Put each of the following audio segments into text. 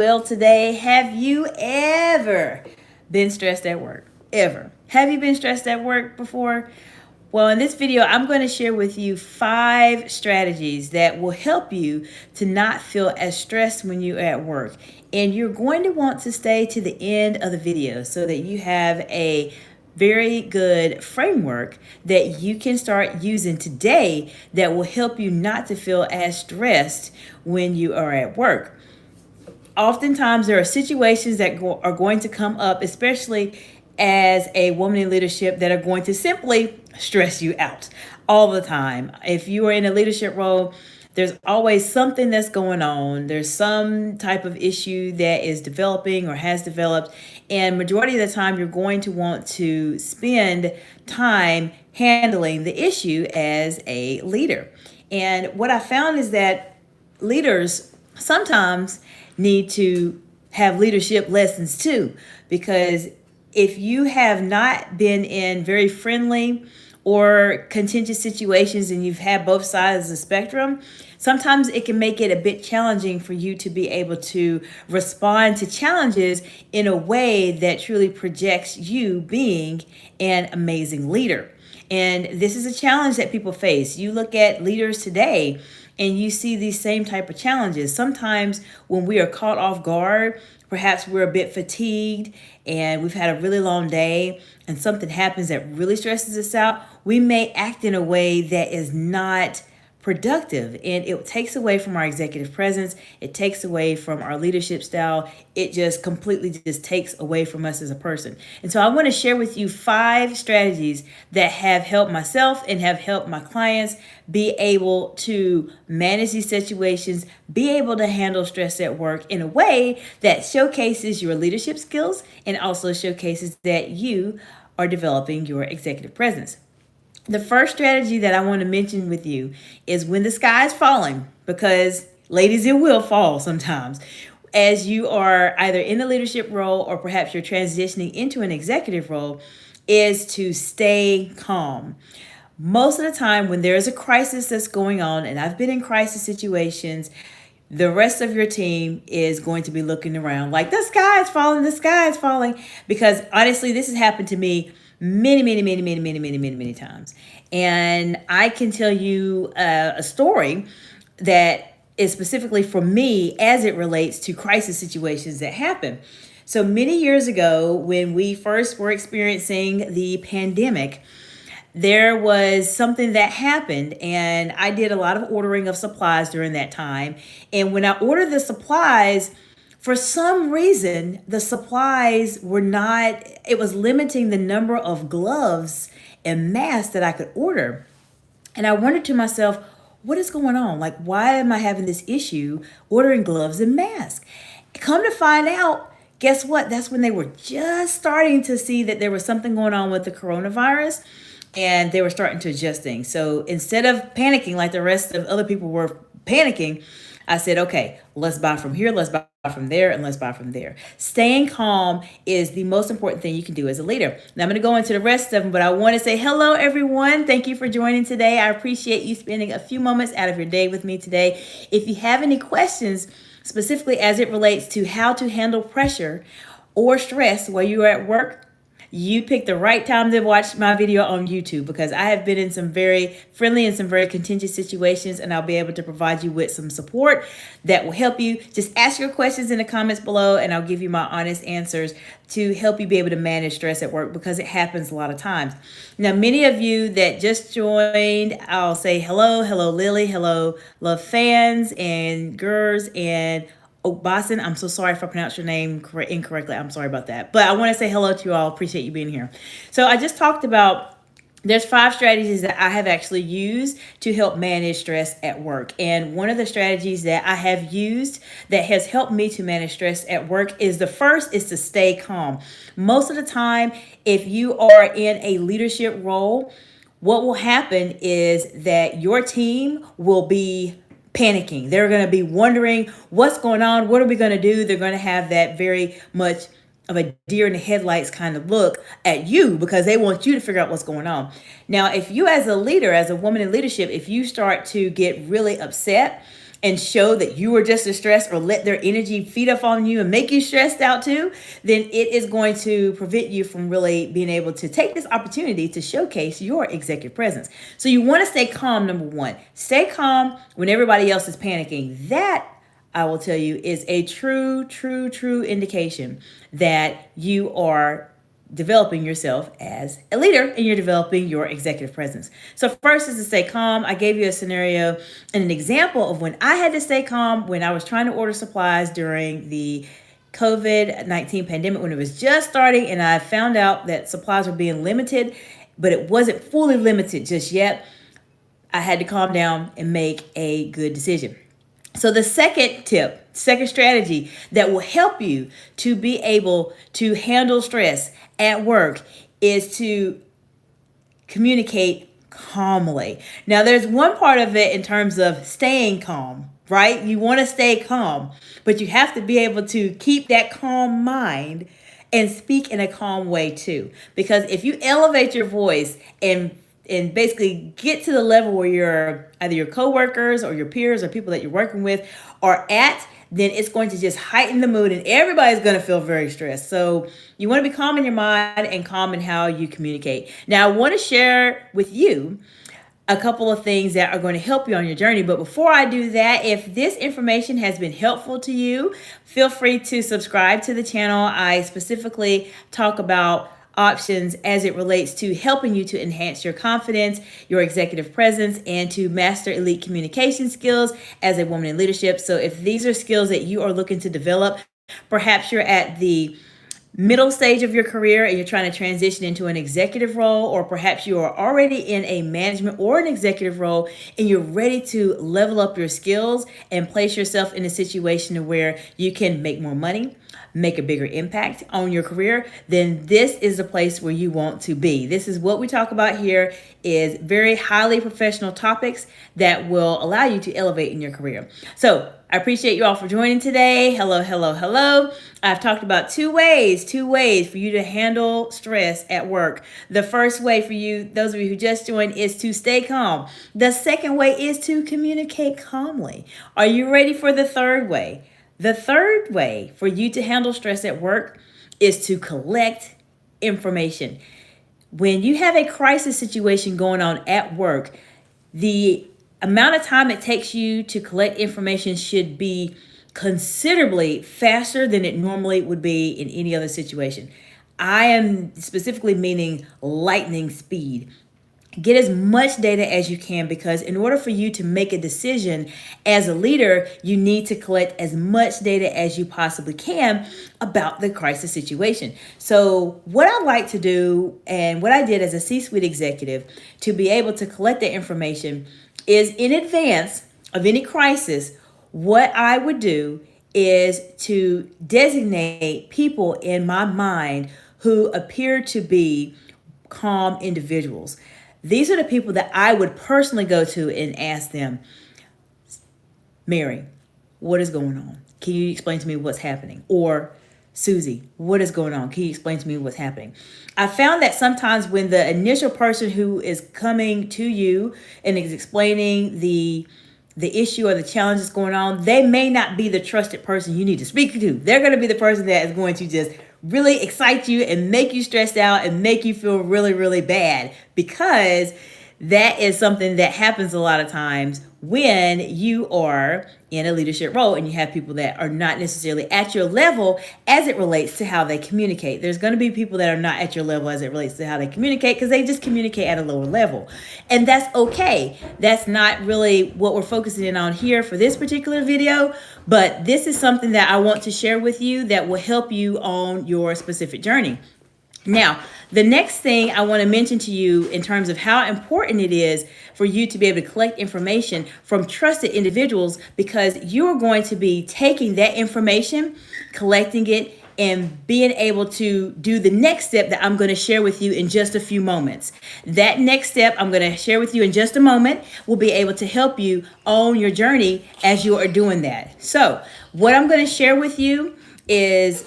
well today. Have you ever been stressed at work? Ever? Have you been stressed at work before? Well, in this video, I'm going to share with you 5 strategies that will help you to not feel as stressed when you're at work. And you're going to want to stay to the end of the video so that you have a very good framework that you can start using today that will help you not to feel as stressed when you are at work. Oftentimes there are situations that are going to come up, especially as a woman in leadership, that are going to simply stress you out all the time. If you are in a leadership role, there's always something that's going on. There's some type of issue that is developing or has developed. And majority of the time, you're going to want to spend time handling the issue as a leader. And what I found is that leaders sometimes need to have leadership lessons too, because if you have not been in very friendly or contentious situations and you've had both sides of the spectrum, sometimes it can make it a bit challenging for you to be able to respond to challenges in a way that truly projects you being an amazing leader. And this is a challenge that people face. You look at leaders today and you see these same type of challenges. Sometimes when we are caught off guard, perhaps we're a bit fatigued and we've had a really long day and something happens that really stresses us out, we may act in a way that is not productive, and it takes away from our executive presence. It takes away from our leadership style. It just completely just takes away from us as a person. And so I want to share with you 5 strategies that have helped myself and have helped my clients be able to manage these situations, be able to handle stress at work in a way that showcases your leadership skills and also showcases that you are developing your executive presence. The first strategy that I want to mention with you is when the sky is falling, because ladies, it will fall sometimes. As you are either in a leadership role or perhaps you're transitioning into an executive role, is to stay calm. Most of the time when there is a crisis that's going on, and I've been in crisis situations, the rest of your team is going to be looking around like the sky is falling, the sky is falling. Because honestly, this has happened to me many times. And I can tell you a story that is specifically for me as it relates to crisis situations that happen. So many years ago, when we first were experiencing the pandemic, there was something that happened, and I did a lot of ordering of supplies during that time. And when I ordered the supplies, for some reason, the supplies were not, it was limiting the number of gloves and masks that I could order. And I wondered to myself, what is going on? Like, why am I having this issue ordering gloves and masks? Come to find out, guess what? That's when they were just starting to see that there was something going on with the coronavirus, and they were starting to adjust things. So instead of panicking like the rest of other people were panicking, I said, okay, let's buy from here, let's buy from there, and let's buy from there. Staying calm is the most important thing you can do as a leader. Now I'm going to go into the rest of them, but I want to say hello, everyone. Thank you for joining today. I appreciate you spending a few moments out of your day with me today. If you have any questions, specifically as it relates to how to handle pressure or stress while you are at work, you picked the right time to watch my video on YouTube, because I have been in some very friendly and some very contentious situations, and I'll be able to provide you with some support that will help you. Just ask your questions in the comments below and I'll give you my honest answers to help you be able to manage stress at work, because it happens a lot of times. Now, many of you that just joined, I'll say hello, hello Lily, hello Love Fans and Gers and Boston, I'm so sorry if I pronounced your name incorrectly. I'm sorry about that. But I want to say hello to you all. Appreciate you being here. So I just talked about, there's 5 strategies that I have actually used to help manage stress at work. And one of the strategies that I have used that has helped me to manage stress at work is, the first is to stay calm. Most of the time, if you are in a leadership role, what will happen is that your team will be panicking. They're going to be wondering what's going on. What are we going to do? They're going to have that very much of a deer in the headlights kind of look at you, because they want you to figure out what's going on. Now, if you as a leader, as a woman in leadership, if you start to get really upset and show that you are just as stressed, or let their energy feed up on you and make you stressed out too, then it is going to prevent you from really being able to take this opportunity to showcase your executive presence. So you want to stay calm, number one. Stay calm when everybody else is panicking. That, I will tell you, is a true indication that you are developing yourself as a leader and you're developing your executive presence. So first is to stay calm. I gave you a scenario and an example of when I had to stay calm when I was trying to order supplies during the COVID-19 pandemic, when it was just starting, and I found out that supplies were being limited, but it wasn't fully limited just yet. I had to calm down and make a good decision. So the second tip, second strategy that will help you to be able to handle stress at work is to communicate calmly. Now, there's one part of it in terms of staying calm, right? You want to stay calm, but you have to be able to keep that calm mind and speak in a calm way too. Because if you elevate your voice and basically get to the level where either your coworkers or your peers or people that you're working with are at, then it's going to just heighten the mood and everybody's going to feel very stressed. So you want to be calm in your mind and calm in how you communicate. Now, I want to share with you a couple of things that are going to help you on your journey. But before I do that, if this information has been helpful to you, feel free to subscribe to the channel. I specifically talk about options as it relates to helping you to enhance your confidence, your executive presence, and to master elite communication skills as a woman in leadership. So if these are skills that you are looking to develop, perhaps you're at the middle stage of your career and you're trying to transition into an executive role, or perhaps you are already in a management or an executive role and you're ready to level up your skills and place yourself in a situation where you can make more money, make a bigger impact on your career, then this is the place where you want to be. This is what we talk about here, is very highly professional topics that will allow you to elevate in your career. So I appreciate you all for joining today. Hello. I've talked about two ways for you to handle stress at work. The first way for you, those of you who just joined, is to stay calm. The second way is to communicate calmly. Are you ready for the third way? The third way for you to handle stress at work is to collect information. When you have a crisis situation going on at work, the amount of time it takes you to collect information should be considerably faster than it normally would be in any other situation. I am specifically meaning lightning speed. Get as much data as you can, because in order for you to make a decision as a leader, you need to collect as much data as you possibly can about the crisis situation. So what I like to do, and what I did as a C-suite executive to be able to collect the information, is in advance of any crisis, what I would do is to designate people in my mind who appear to be calm individuals. These are the people that I would personally go to and ask them, Mary, what is going on? Can you explain to me what's happening? Or Susie, what is going on? Can you explain to me what's happening? I found that sometimes when the initial person who is coming to you and is explaining the issue or the challenge that's going on, they may not be the trusted person you need to speak to. They're going to be the person that is going to just really excite you and make you stressed out and make you feel really bad, because that is something that happens a lot of times when you are in a leadership role and you have people that are not necessarily at your level as it relates to how they communicate. There's going to be people that are not at your level as it relates to how they communicate, because they just communicate at a lower level. And that's okay. That's not really what we're focusing in on here for this particular video, but this is something that I want to share with you that will help you on your specific journey. Now, the next thing I want to mention to you in terms of how important it is for you to be able to collect information from trusted individuals, because you're going to be taking that information, collecting it, and being able to do the next step that I'm going to share with you in just a few moments. That next step I'm going to share with you in just a moment will be able to help you on your journey as you are doing that. So what I'm going to share with you is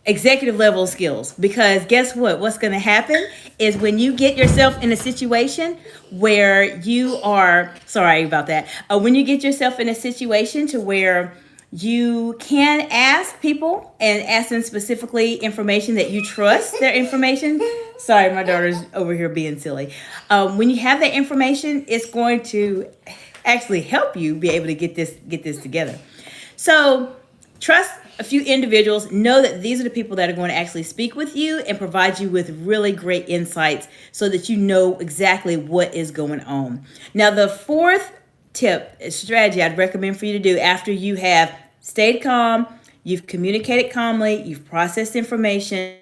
executive level skills, because guess what's going to happen is when you get yourself in a situation where you are sorry about that when you get yourself in a situation to where you can ask people and ask them specifically information that you trust their information. Sorry, my daughter's over here being silly. When you have that information, it's going to actually help you be able to get this together. So trust a few individuals. Know that these are the people that are going to actually speak with you and provide you with really great insights so that you know exactly what is going on. Now, the fourth tip, strategy I'd recommend for you to do after you have stayed calm, you've communicated calmly, you've processed information,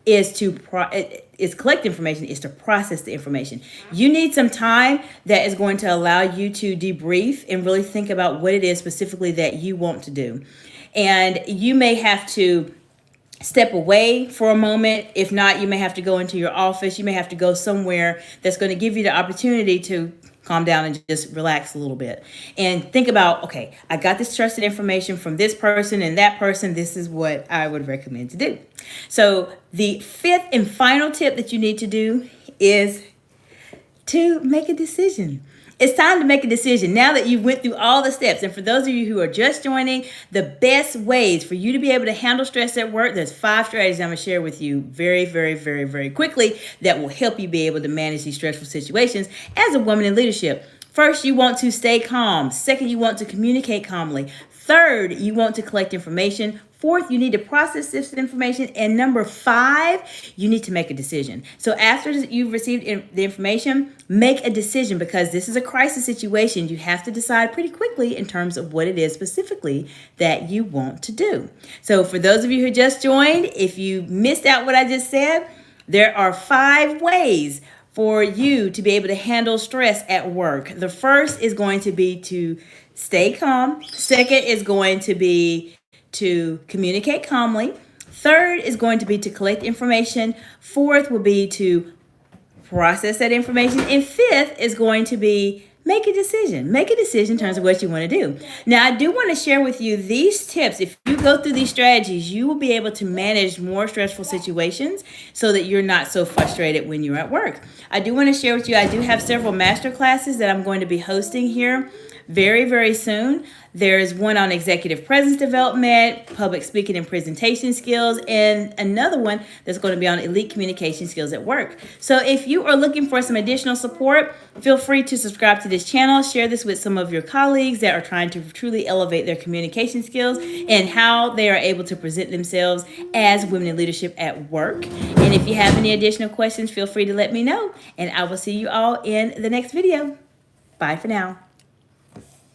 is to collect information, is to process the information. You need some time that is going to allow you to debrief and really think about what it is specifically that you want to do. And you may have to step away for a moment. If not, you may have to go into your office. You may have to go somewhere that's going to give you the opportunity to calm down and just relax a little bit and think about, okay, I got this trusted information from this person and that person. This is what I would recommend to do. So the fifth and final tip that you need to do is to make a decision. It's time to make a decision now that you've went through all the steps. And for those of you who are just joining, the best ways for you to be able to handle stress at work, there's 5 strategies I'm going to share with you very, very, very, very quickly that will help you be able to manage these stressful situations as a woman in leadership. First, you want to stay calm. Second, you want to communicate calmly. Third, you want to collect information. Fourth, you need to process this information. And number 5, you need to make a decision. So after you've received the information, make a decision, because this is a crisis situation. You have to decide pretty quickly in terms of what it is specifically that you want to do. So for those of you who just joined, if you missed out what I just said, there are 5 ways for you to be able to handle stress at work. The first is going to be to stay calm. Second is going to be to communicate calmly. Third is going to be to collect information. Fourth will be to process that information. And fifth is going to be make a decision. Make a decision in terms of what you want to do. Now, I do want to share with you these tips. If you go through these strategies, you will be able to manage more stressful situations so that you're not so frustrated when you're at work. I do want to share with you, I do have several master classes that I'm going to be hosting here very, very soon. There's one on executive presence development, public speaking and presentation skills, and another one that's going to be on elite communication skills at work. So if you are looking for some additional support, feel free to subscribe to this channel. Share this with some of your colleagues that are trying to truly elevate their communication skills and how they are able to present themselves as women in leadership at work. And if you have any additional questions, feel free to let me know, and I will see you all in the next video. Bye for now.